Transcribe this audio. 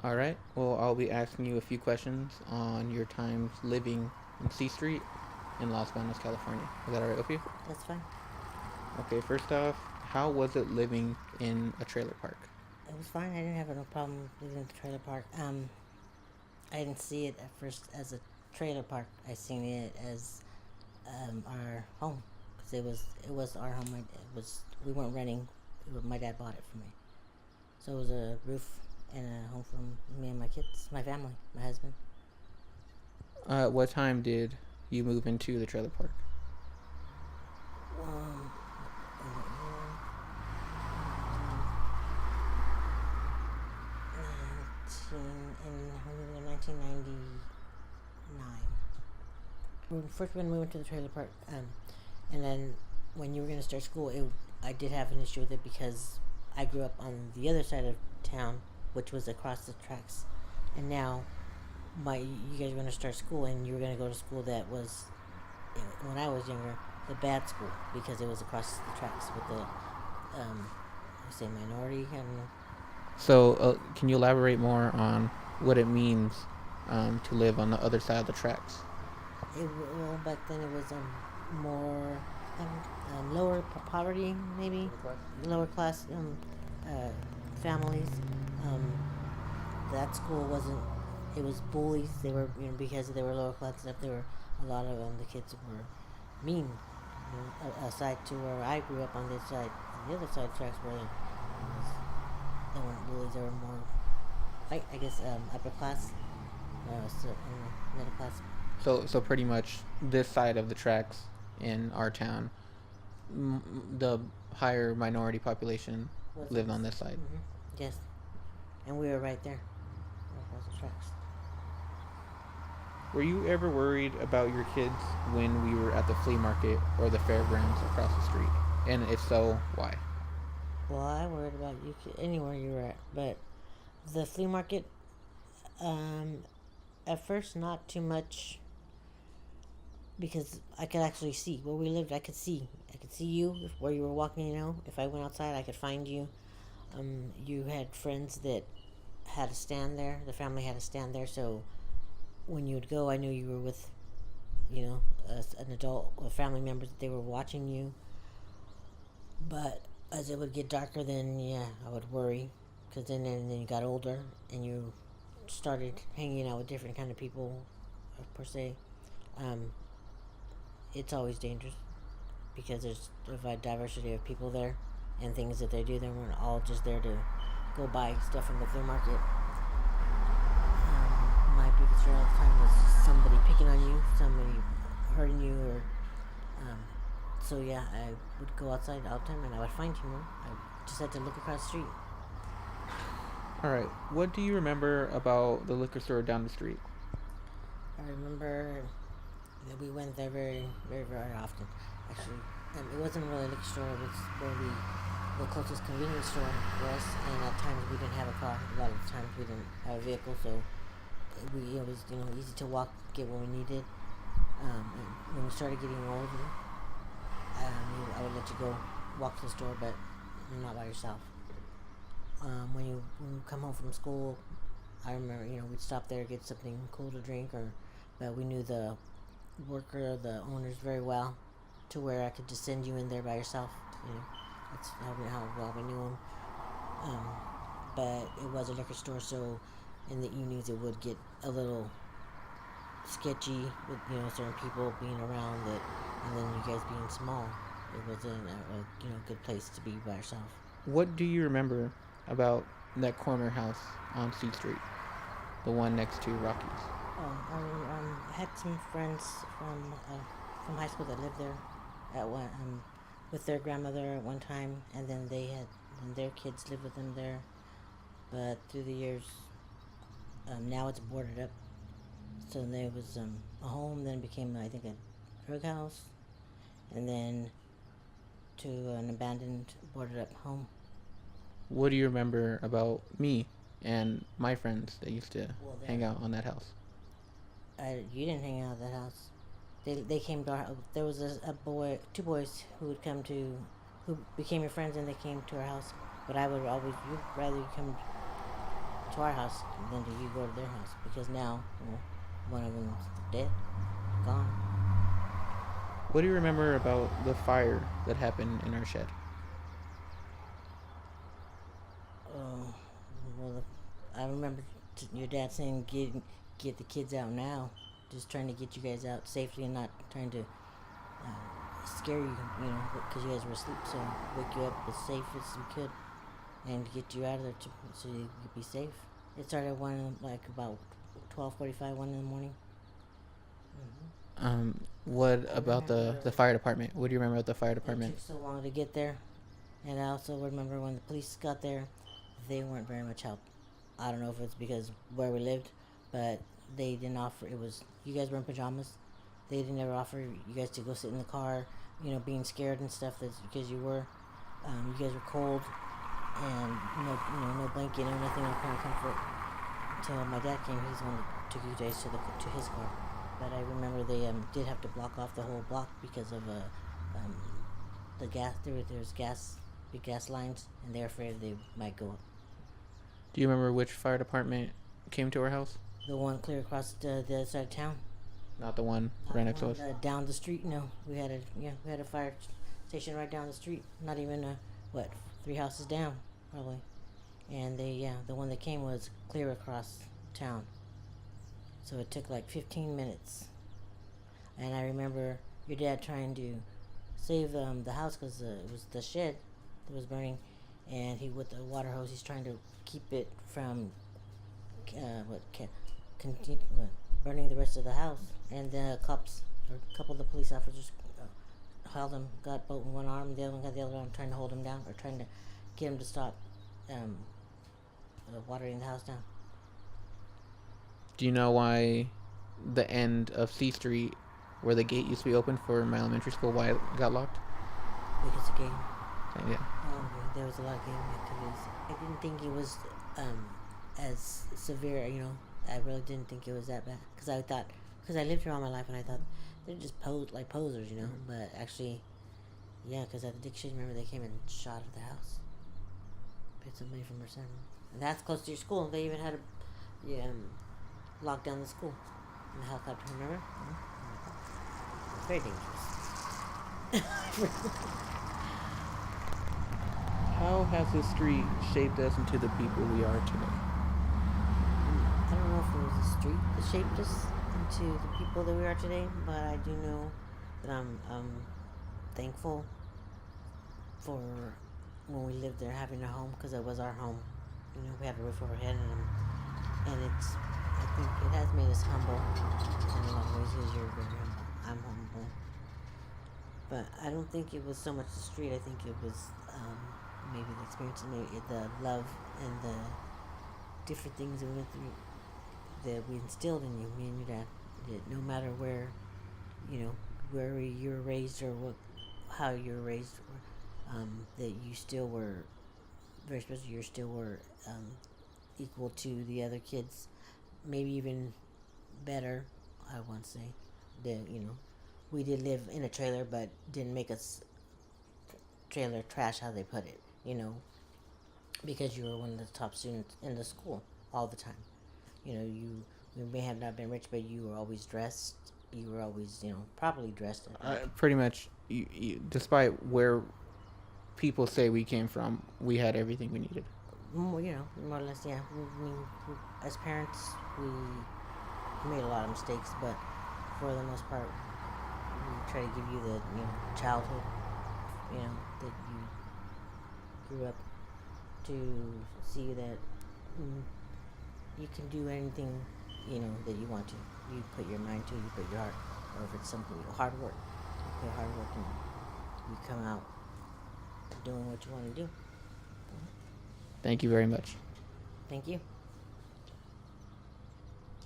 All right. Well, I'll be asking you a few questions on your times living in C Street in Los Banos, California. Is that all right with you? That's fine. Okay. First off, how was it living in a trailer park? It was fine. I didn't have no problem living at the trailer park. I didn't see it at first as a trailer park. I seen it as our home because it was our home. We weren't renting. My dad bought it for me, so it was a roof and a home for me and my kids, my family, my husband. What time did you move into the trailer park? Um, in what year? 1999. First, when we went to the trailer park, and then when you were gonna start school, I did have an issue with it because I grew up on the other side of town, which was across the tracks, and now you guys were gonna start school, and you were gonna go to school that was, when I was younger, the bad school because it was across the tracks with the, I say minority. I don't know. So, can you elaborate more on what it means to live on the other side of the tracks? Well, back then it was more lower poverty, maybe lower class uh, families. Um, that school wasn't. It was bullies. They were, because they were lower class stuff. There were a lot of the kids were mean. Aside to where I grew up on this side, the other side tracks where they weren't bullies. They were more, I guess, upper class, middle class. So pretty much this side of the tracks in our town, the higher minority population Was lived on this side. Yes, and we were right there, across the tracks. Were you ever worried about your kids when we were at the flea market or the fairgrounds across the street? And if so, why? Well, I worried about you anywhere you were at, but the flea market, um, at first not too much because I could actually see where we lived. I could see you where you were walking. If I went outside, I could find you. You had friends that had a stand there. The family had a stand there, so when you would go, I knew you were with, an adult or family member that they were watching you. But as it would get darker, then yeah, I would worry, because then you got older and you started hanging out with different kind of people, per se. Um, it's always dangerous because there's a diversity of people there and things that they do. They weren't all just there to go buy stuff from the flea market. My biggest fear all the time was somebody picking on you, somebody hurting you, or so yeah, I would go outside all the time and I would find you. I just had to look across the street. All right. What do you remember about the liquor store down the street? I remember that we went there very, very, very often. Actually, it wasn't really a liquor store. It was really the closest convenience store for us. And at times we didn't have a car. A lot of the times we didn't have a vehicle, so it was easy to walk, get what we needed. And when we started getting older, I would let you go walk to the store, but not by yourself. When you come home from school, I remember we'd stop there, get something cool to drink, but we knew the the owners very well, to where I could just send you in there by yourself. That's how well we knew them. But it was a liquor store, so in the evenings it would get a little sketchy with certain people being around it, and then you guys being small. It wasn't a good place to be by yourself. What do you remember about that corner house on C Street, the one next to Rocky's? I had some friends from high school that lived there at one with their grandmother at one time, and then and their kids lived with them there. But through the years, now it's boarded up. So there was a home, then it became, I think, a drug house, and then to an abandoned boarded up home. What do you remember about me and my friends that used to Well, hang out on that house? you didn't hang out at that house. They came to our. There was a boy, two boys who became your friends, and they came to our house. But I would always, you'd rather you come to our house than do you go to their house because now, one of them's dead, gone. What do you remember about the fire that happened in our shed? Uh, well, I remember your dad saying get the kids out now, just trying to get you guys out safely and not trying to scare you, because you guys were asleep. So wake you up as safe as we could and get you out of there so you could be safe. It started at like about 12:45, 1 in the morning. What about the fire department? What do you remember about the fire It department? took so long to get there, and I also remember when the police got there, they weren't very much help. I don't know if it's because where we lived, but they didn't offer. It was you guys were in pajamas. They didn't ever offer you guys to go sit in the car, being scared and stuff. That's because you were, you guys were cold, and no blanket, no nothing, no kind of comfort. Until my dad came, he's the one that took you guys to his car. But I remember they did have to block off the whole block because of the gas. There's big gas lines, and they're afraid they might go up. Do you remember which fire department came to our house? The one clear across the other side of town. Not the one right next to us. Down the street. No, we had a fire station right down the street. Not even 3 houses down, probably. And the one that came was clear across town. So it took like 15 minutes. And I remember your dad trying to save the house because it was the shed that was burning, and with the water hose, he's trying to keep it from burning the rest of the house. And the cops, or a couple of the police officers, held him, got both in one arm, the other one got the other arm, trying to hold him down or trying to get him to stop watering the house down. Do you know why the end of C Street, where the gate used to be open for my elementary school, why it got locked? Because of game. Yeah. There was a lot of game activities. I didn't think it was as severe, I really didn't think it was that bad. Because I lived here all my life and I thought they're just posers, But actually, yeah, because at the Dick Shade, remember, they came and shot at the house. Paid somebody from her son. And that's close to your school. They even had lock down the school in the helicopter, remember? Mm-hmm. Very dangerous. How has the street shaped us into the people we are today? I don't know if it was the street that shaped us into the people that we are today, but I do know that I'm thankful for when we lived there, having a home, because it was our home. We had a roof over our head, and I think it has made us humble in a lot of ways, because you're very humble. I'm humble. But I don't think it was so much the street. I think it was maybe the experience, maybe the love and the different things that we went through that we instilled in you, me and your dad. That no matter where you were raised or how you were raised, that you still were very special. You still were equal to the other kids, maybe even better. I want to say that we did live in a trailer, but didn't make us trailer trash, how they put it. Because you were one of the top students in the school all the time. You may have not been rich, but you were always dressed. You were always, properly dressed. Pretty much, despite where people say we came from, we had everything we needed. More or less, yeah. As parents, we made a lot of mistakes, but for the most part, we try to give you the childhood, that you grew up to see that you can do anything, that you want to. You put your mind to, you put your heart, or if it's something, hard work. You put hard work and you come out doing what you want to do. Thank you very much. Thank you.